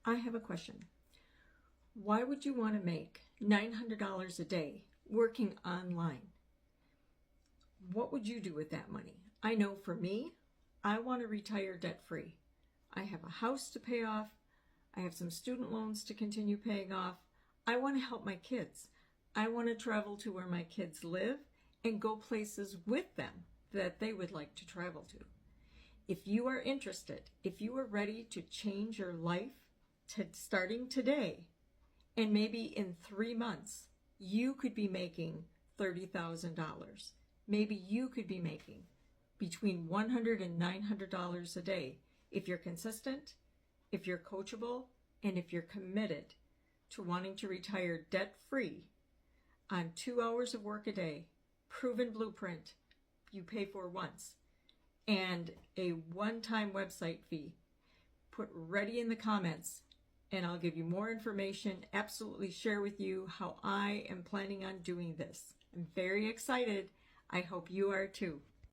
I have a question. Why would you want to make $900 a day working online? What would you do with that money? I know for me, I want to retire debt-free. I have a house to pay off. I have some student loans to continue paying off. I want to help my kids. I want to travel to where my kids live and go places with them that they would like to travel to. If you are interested, if you are ready to change your life starting today, and maybe in 3 months, you could be making $30,000. Maybe you could be making between $100 and $900 a day if you're consistent, if you're coachable, and if you're committed to wanting to retire debt-free on 2 hours of work a day, proven blueprint you pay for once, and a one-time website fee. Put ready in the comments and I'll give you more information, absolutely share with you how I am planning on doing this. I'm very excited. I hope you are too.